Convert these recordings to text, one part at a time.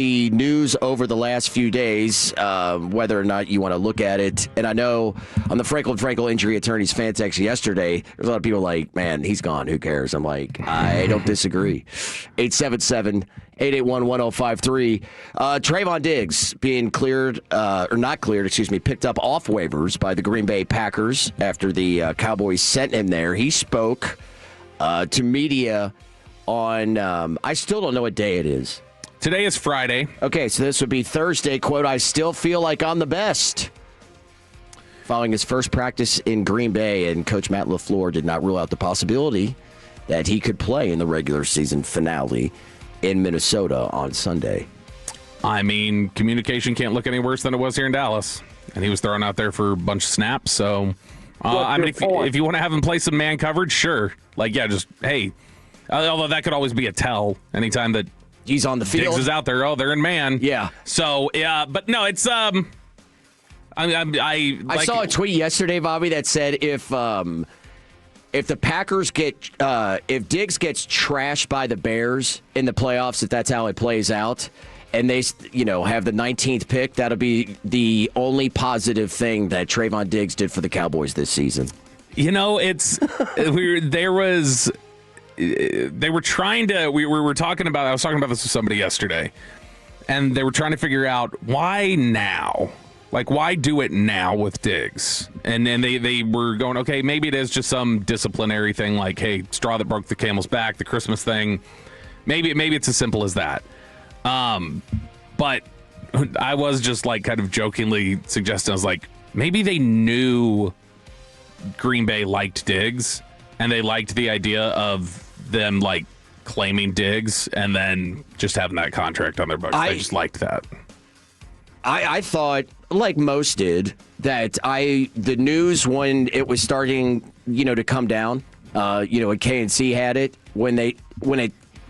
the news over the last few days, whether or not you want to look at it. And I know on the Frankel and Frankel Injury Attorneys fan text yesterday, there's a lot of people like, man, he's gone. Who cares? I'm like, I don't disagree. 877-881-1053. Trevon Diggs being cleared, or not cleared, excuse me, picked up off waivers by the Green Bay Packers after the Cowboys sent him there. He spoke to media on, I still don't know what day it is. Today is Friday. Okay, so this would be Thursday. Quote, I still feel like I'm the best. Following his first practice in Green Bay, and Coach Matt LaFleur did not rule out the possibility that he could play in the regular season finale in Minnesota on Sunday. I mean, communication can't look any worse than it was here in Dallas. And he was thrown out there for a bunch of snaps. So, I mean, if you want to have him play some man coverage, sure. Like, yeah, just, hey. Although that could always be a tell anytime that he's on the field. Diggs is out there. Oh, they're in man. Yeah. So, yeah, but no, it's I saw a tweet yesterday, Bobby, that said if the Packers get if Diggs gets trashed by the Bears in the playoffs, if that's how it plays out, and they have the 19th pick, that'll be the only positive thing that Trevon Diggs did for the Cowboys this season. You know, it's they were trying to. We were talking about. I was talking about this with somebody yesterday, and they were trying to figure out why now. Like, why do it now with Diggs? And then they were going, okay, maybe it is just some disciplinary thing, like, hey, straw that broke the camel's back, the Christmas thing. Maybe it's as simple as that. But I was just like kind of jokingly suggesting, I was like, maybe they knew Green Bay liked Diggs, and they liked the idea of them like claiming Diggs and then just having that contract on their books. They just liked that. I thought, like most did, that the news when it was starting, to come down, when KNC had it, when it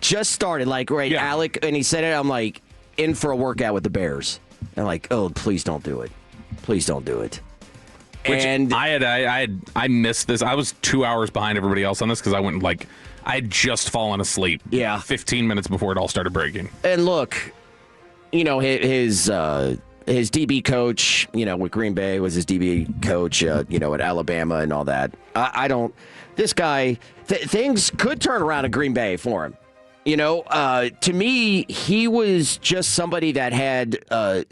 just started, like, right, yeah. Alec, and he said it, I'm like, in for a workout with the Bears. And like, oh, please don't do it. Please don't do it. Which and I missed this. I was 2 hours behind everybody else on this because I had just fallen asleep. Yeah. 15 minutes before it all started breaking. And look, his DB coach, with Green Bay was his DB coach, at Alabama and all that. This guy, things could turn around in Green Bay for him. To me, he was just somebody that had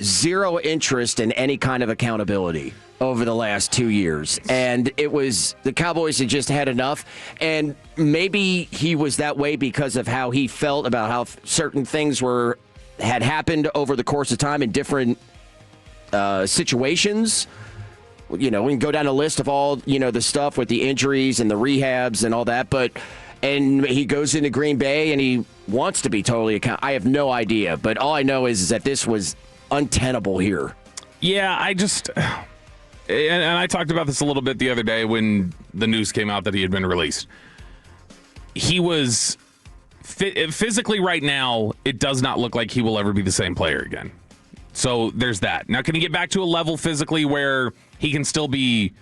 zero interest in any kind of accountability over the last 2 years. And it was the Cowboys had just had enough. And maybe he was that way because of how he felt about how certain things had happened over the course of time in different situations. We can go down a list of all, the stuff with the injuries and the rehabs and all that. And he goes into Green Bay and he wants to be totally accountable. I have no idea. But all I know is that this was untenable here. Yeah, and I talked about this a little bit the other day when the news came out that he had been released. He was physically right now, it does not look like he will ever be the same player again. So there's that. Now, can he get back to a level physically where he can still be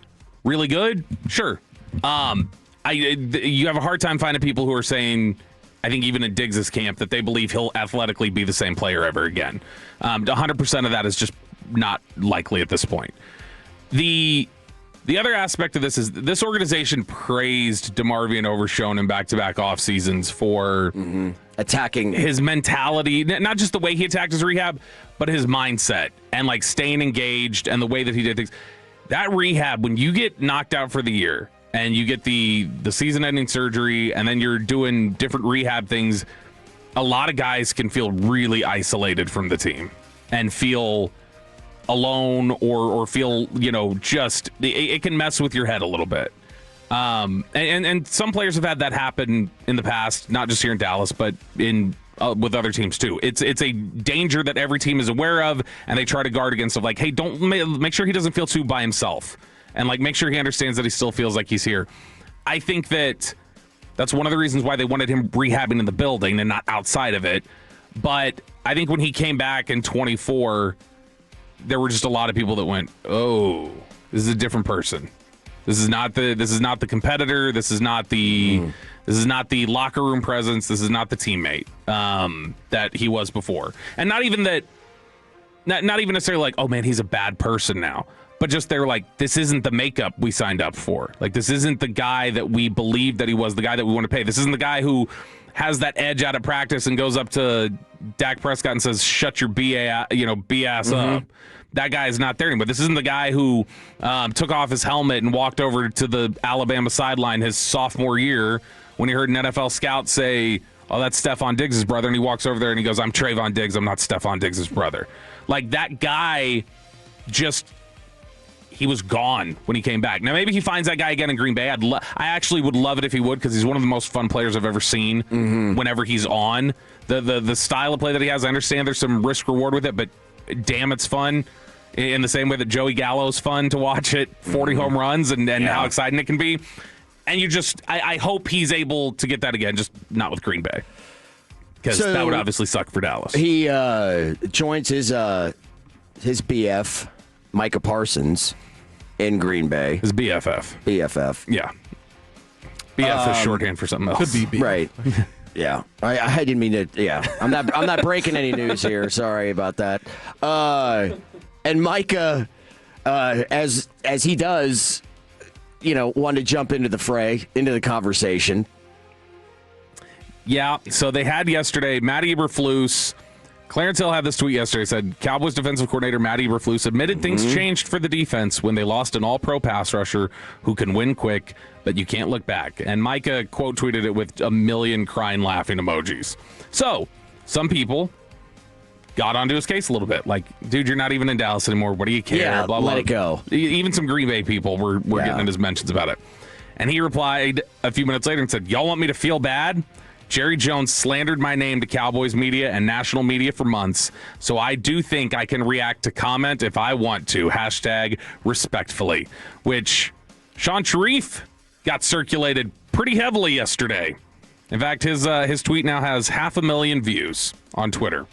really good? Sure. You have a hard time finding people who are saying, I think even in Diggs' camp, that they believe he'll athletically be the same player ever again. 100% of that is just not likely at this point. The other aspect of this is this organization praised DeMarvion Overshown in back-to-back off seasons for attacking his mentality, not just the way he attacked his rehab, but his mindset and like staying engaged and the way that he did things. That rehab, when you get knocked out for the year and you get the season-ending surgery and then you're doing different rehab things, a lot of guys can feel really isolated from the team and feel alone or feel, just it can mess with your head a little bit. And some players have had that happen in the past, not just here in Dallas, but with other teams too. It's a danger that every team is aware of, and they try to guard against. Of like, hey, don't make sure he doesn't feel too by himself, and like make sure he understands that he still feels like he's here. I think that's one of the reasons why they wanted him rehabbing in the building and not outside of it. But I think when he came back in 24. There were just a lot of people that went, oh, this is a different person. This is not the competitor. This is not the This is not the locker room presence. This is not the teammate that he was before. And not even that, not even necessarily like, oh man, he's a bad person now. But just they're like, this isn't the makeup we signed up for. Like, this isn't the guy that we believed that he was, the guy that we want to pay. This isn't the guy who has that edge out of practice and goes up to Dak Prescott and says, shut your BS up. That guy is not there anymore. This isn't the guy who took off his helmet and walked over to the Alabama sideline his sophomore year when he heard an NFL scout say, oh, that's Stephon Diggs' brother. And he walks over there and he goes, I'm Trevon Diggs. I'm not Stephon Diggs' brother. Like, that guy just... he was gone when he came back. Now, maybe he finds that guy again in Green Bay. I actually would love it if he would, because he's one of the most fun players I've ever seen whenever he's on. The style of play that he has, I understand there's some risk-reward with it, but damn, it's fun. In the same way that Joey Gallo's fun to watch it, 40 home runs, and how exciting it can be. And I hope he's able to get that again, just not with Green Bay. Because that would obviously suck for Dallas. He joins his BF, Micah Parsons, in Green Bay. His BFF. BFF. Yeah. BF is shorthand for something else. Could be BF. Right. Yeah. I didn't mean to. Yeah. I'm not breaking any news here. Sorry about that. And Micah, as he does, wanted to jump into the fray, into the conversation. Yeah. So they had yesterday, Matt Eberflus. Clarence Hill had this tweet yesterday. Said Cowboys defensive coordinator Matt Eberflus admitted things changed for the defense when they lost an all-pro pass rusher who can win quick, but you can't look back. And Micah quote tweeted it with a million crying laughing emojis. So some people got onto his case a little bit. Like, dude, you're not even in Dallas anymore. What do you care? Yeah, blah, blah. let it go. Even some Green Bay people were getting in his mentions about it. And he replied a few minutes later and said, y'all want me to feel bad? Jerry Jones slandered my name to Cowboys media and national media for months, so I do think I can react to comment if I want to. Hashtag respectfully, which Shan got circulated pretty heavily yesterday. In fact, his tweet now has 500,000 views on Twitter,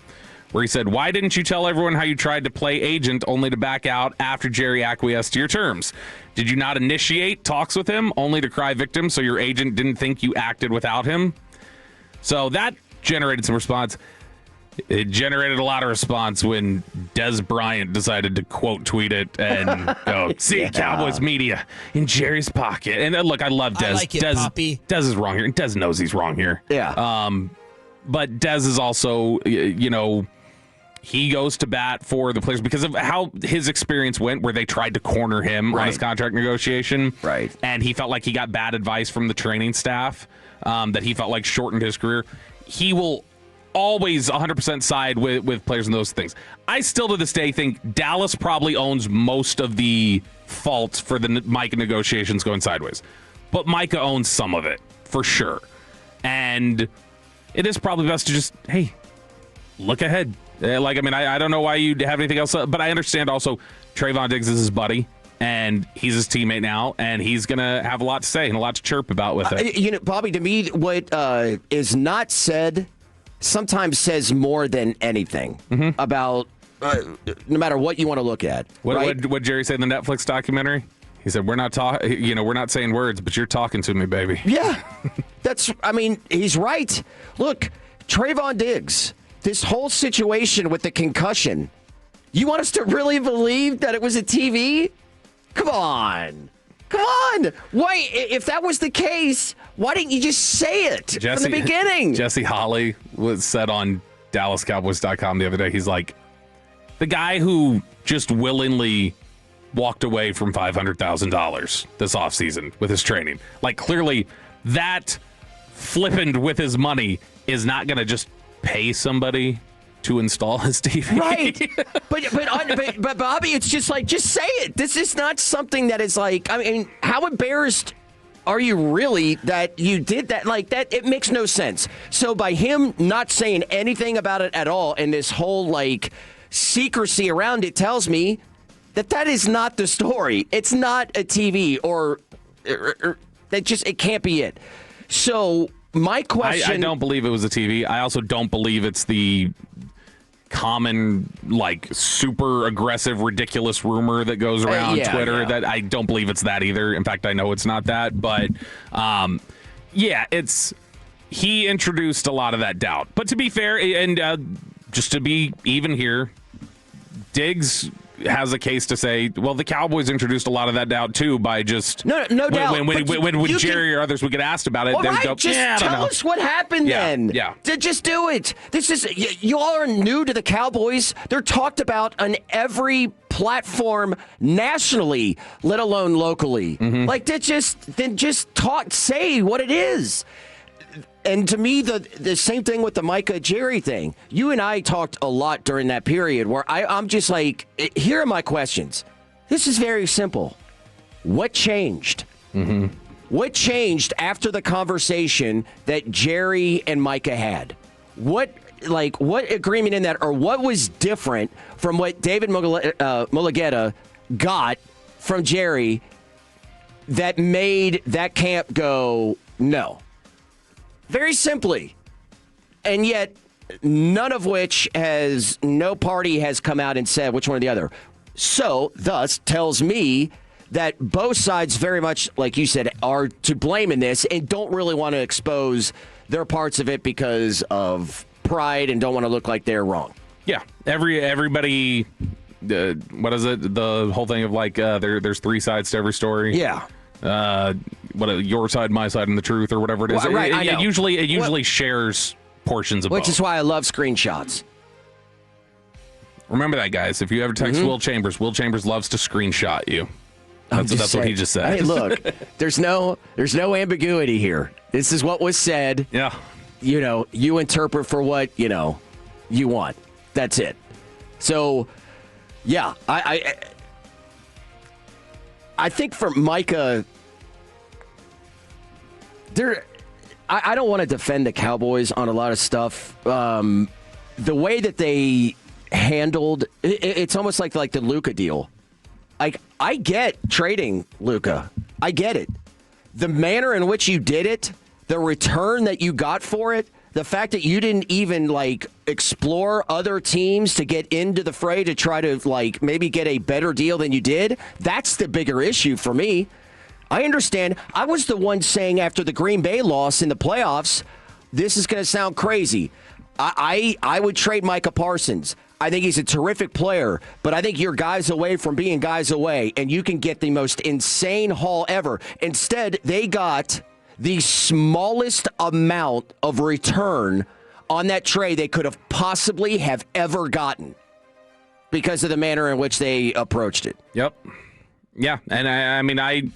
where he said, why didn't you tell everyone how you tried to play agent only to back out after Jerry acquiesced to your terms? Did you not initiate talks with him only to cry victim so your agent didn't think you acted without him? So that generated some response. It generated a lot of response when Des Bryant decided to quote tweet it and go, see, Cowboys media in Jerry's pocket. And look, I love Des. I like it, Poppy. Des is wrong here. Des knows he's wrong here. Yeah. But Des is also, he goes to bat for the players because of how his experience went, where they tried to corner him on his contract negotiation. Right. And he felt like he got bad advice from the training staff that he felt like shortened his career. He will always 100% side with players and those things. I still to this day think Dallas probably owns most of the fault for the Micah negotiations going sideways. But Micah owns some of it, for sure. And it is probably best to just, hey, look ahead. I don't know why you'd have anything else, but I understand also Trevon Diggs is his buddy, and he's his teammate now, and he's going to have a lot to say and a lot to chirp about with it. Bobby, to me, what is not said sometimes says more than anything about no matter what you want to look at. What Jerry said in the Netflix documentary? He said, we're not we're not saying words, but you're talking to me, baby. Yeah. He's right. Look, Trevon Diggs, this whole situation with the concussion, you want us to really believe that it was a TV? Come on. Why, if that was the case, why didn't you just say it from the beginning? Jesse Holley was said on DallasCowboys.com the other day. He's like, the guy who just willingly walked away from $500,000 this offseason with his training. Like, clearly that flippant with his money is not going to just pay somebody to install his TV. Right. But Bobby, it's just like, just say it. This is not something that is like, how embarrassed are you really that you did that? Like, that, it makes no sense. So by him not saying anything about it at all, and this whole, like, secrecy around it tells me that is not the story. It's not a TV or it can't be it. So my question... I don't believe it was a TV. I also don't believe it's the common, like, super aggressive, ridiculous rumor that goes around Twitter. That I don't believe it's that either. In fact, I know it's not that. But Yeah, he introduced a lot of that doubt. But to be fair, and just to be even here, Diggs has a case to say, well, the Cowboys introduced a lot of that doubt too by just no doubt. When Jerry or others would get asked about it, they would go, just tell us what happened then. Yeah, just do it. This is you all are new to the Cowboys. They're talked about on every platform nationally, let alone locally. Mm-hmm. Like just talk, say what it is. And to me, the same thing with the Micah Jerry thing. You and I talked a lot during that period where I'm just like, here are my questions. This is very simple. What changed? Mm-hmm. What changed after the conversation that Jerry and Micah had? What agreement in that, or what was different from what David Mulugeta got from Jerry that made that camp go, no? Very simply. And yet, none of which no party has come out and said which one or the other. So, thus, tells me that both sides very much, like you said, are to blame in this and don't really want to expose their parts of it because of pride and don't want to look like they're wrong. Yeah. Everybody, what is it? The whole thing of like, there's three sides to every story. Yeah. Your side, my side, and the truth, or whatever it is. Well, right, it usually shares portions of both. Which is why I love screenshots. Remember that, guys. If you ever text Will Chambers loves to screenshot you. That's what he just said. Hey, look, there's no ambiguity here. This is what was said. Yeah. You interpret for what, you want. That's it. So, yeah, I think for Micah, I don't want to defend the Cowboys on a lot of stuff. The way that they handled it's almost like the Luka deal. Like, I get trading Luka. I get it. The manner in which you did it, the return that you got for it, the fact that you didn't even explore other teams to get into the fray to try to maybe get a better deal than you did, that's the bigger issue for me. I understand. I was the one saying after the Green Bay loss in the playoffs, this is going to sound crazy. I would trade Micah Parsons. I think he's a terrific player, but I think you're guys away from being guys away, and you can get the most insane haul ever. Instead, they got the smallest amount of return on that trade they could have possibly have ever gotten because of the manner in which they approached it. Yep. Yeah, and I mean,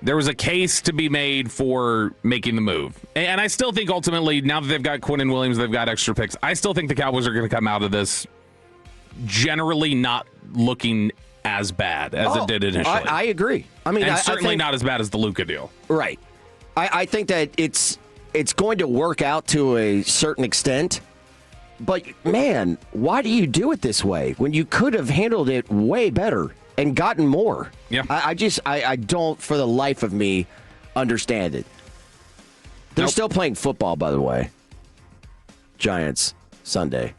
there was a case to be made for making the move. And I still think ultimately, now that they've got Quinnen Williams, they've got extra picks, I still think the Cowboys are going to come out of this generally not looking as bad as it did initially. I agree. I mean, and certainly not as bad as the Luka deal. Right. I think that it's going to work out to a certain extent. But, man, why do you do it this way when you could have handled it way better and gotten more? Yeah. I don't, for the life of me, understand it. They're still playing football, by the way. Giants, Sunday.